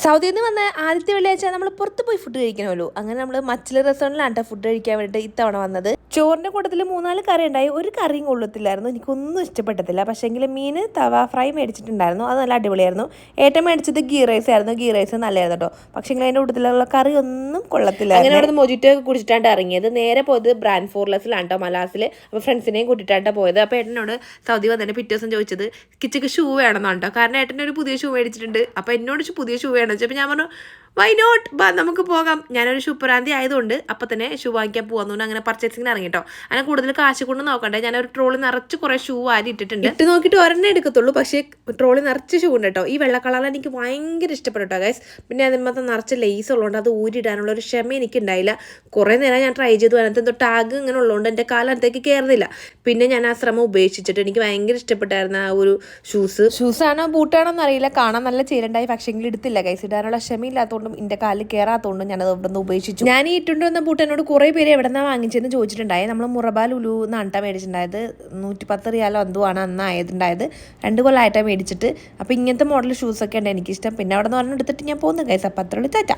സൗദിയിൽ നിന്ന് വന്ന ആദ്യത്തെ വെള്ളിയാഴ്ച നമ്മൾ പുറത്ത് പോയി ഫുഡ് കഴിക്കണമല്ലോ. അങ്ങനെ നമ്മൾ മച്ചിൽ റെസ്റ്റോറൻറ്റിലാണ് ഫുഡ് കഴിക്കാൻ വേണ്ടിയിട്ട് ഇത്തവണ വന്നത്. ചോറിൻ്റെ കൂട്ടത്തിൽ 3-4 കറി ഉണ്ടായി. ഒരു കറിയും കൊള്ളത്തില്ലായിരുന്നു, എനിക്കൊന്നും ഇഷ്ടപ്പെട്ടില്ല. പക്ഷേങ്കിൽ മീൻ തവ ഫ്രൈ മേടിച്ചിട്ടുണ്ടായിരുന്നു, അത് നല്ല അടിപൊളിയായിരുന്നു. ഏറ്റവും മേടിച്ചത് ഗീ റൈസ് ആയിരുന്നു. ഗീ റൈസ് നല്ലതായിരുന്നു കേട്ടോ. പക്ഷേങ്കിൽ അതിൻ്റെ കൂട്ടത്തിലുള്ള കറി ഒന്നും കൊള്ളത്തില്ല. അങ്ങനെ അവിടെ മൊജിറ്റോ ഒക്കെ കുടിച്ചിട്ടാണ് ഇറങ്ങിയത്. നേരെ പോയത് ബ്രാൻഡ് ഫോർലെസ്സിലാണ് കേട്ടോ, മലാസിൽ. അപ്പോൾ ഫ്രണ്ട്സിനെയും കൂട്ടിയിട്ടാണ് പോയത്. അപ്പോൾ ഏട്ടനോട് സൗദി വന്നതിന് പിറ്റേ ദിവസം ചോദിച്ചത് കിച്ചക്ക് ഷൂ വേണമെന്നാണ് കേട്ടോ. കാരണം ഏട്ടൻ്റെ ഒരു പുതിയ ഷൂ മേടിച്ചിട്ടുണ്ട്. അപ്പോൾ എന്നോട് പുതിയ ഷൂ വേണമെന്ന് വെച്ചപ്പോൾ ഞാൻ പറഞ്ഞു വൈ നോട്ട്, ബാ നമുക്ക് പോകാം. ഞാനൊരു ശുഭ്രാന്തി ആയതുകൊണ്ട് അപ്പം തന്നെ ഷൂ വാങ്ങിക്കാൻ പോകാമെന്നുകൊണ്ട് അങ്ങനെ പർച്ചേസിങ്ങിന് ഇറങ്ങി കേട്ടോ. അങ്ങനെ കൂടുതൽ കാശ് കൊണ്ട് നോക്കണ്ടേ, ഞാനൊരു ട്രോളി നിറച്ച് കുറേ ഷൂ ആരി ഇട്ടിട്ടുണ്ട്. ഇട്ട് നോക്കിയിട്ട് ഒരെണ്ണം എടുക്കത്തുള്ളൂ, പക്ഷേ ട്രോളി നിറച്ച് ഷൂ ഉണ്ട് കേട്ടോ. ഈ വെള്ള കളർ എനിക്ക് ഭയങ്കര ഇഷ്ടപ്പെട്ടു കേട്ടോ ഗൈസ്. പിന്നെ അതിനകത്ത് നിറച്ച് ലേസ് ഉള്ളതുകൊണ്ട് അത് ഊരിടാനുള്ള ഒരു ക്ഷമ എനിക്കുണ്ടായില്ല. കുറേ നേരം ഞാൻ ട്രൈ ചെയ്തു. അതിനകത്ത് എന്തോ ടാഗ് ഇങ്ങനെ ഉള്ളതുകൊണ്ട് എൻ്റെ കാലത്തേക്ക് കയറുന്നില്ല. പിന്നെ ഞാൻ ആ ശ്രമം ഉപേക്ഷിച്ചിട്ട് എനിക്ക് ഭയങ്കര ഇഷ്ടപ്പെട്ടായിരുന്നു ആ ഒരു ഷൂസാണോ ബൂട്ടാണോ എന്നറിയില്ല. കാണാൻ നല്ല ചേരുണ്ടായി, പക്ഷേങ്കിൽ എടുത്തില്ല ഗൈസ്. ഇടാനുള്ള ക്ഷമയില്ലാത്തതുകൊണ്ടും എൻ്റെ കാലിൽ കയറാത്തതുകൊണ്ടും ഞാനത് ഇവിടെ നിന്ന് ഉപേക്ഷിച്ചു. ഞാൻ ഈ ഇട്ടുകൊണ്ട് വന്ന ബൂട്ട് എന്നോട് കുറേ പേര് എവിടെ നിന്നാണ് വാങ്ങിച്ചതെന്ന് ചോദിച്ചിട്ടുണ്ടായി. നമ്മൾ മുറബാൽ ഉലു എന്നാണ് മേടിച്ചിട്ടുണ്ടായത്. 110 റിയാലോ എന്തോ ആണ് അന്ന് ആയതുണ്ടായത്. 2 കൊല്ലമായിട്ടാണ് മേടിച്ചിട്ട്. അപ്പോൾ ഇങ്ങനത്തെ മോഡൽ ഷൂസൊക്കെ ഉണ്ട് എനിക്കിഷ്ടം. പിന്നെ അവിടെ നിന്ന് പറഞ്ഞ് എടുത്തിട്ട് ഞാൻ പോകുന്നു ഗൈസ്. അപ്പോൾ അത്രയുള്ളൂ. ടാറ്റ.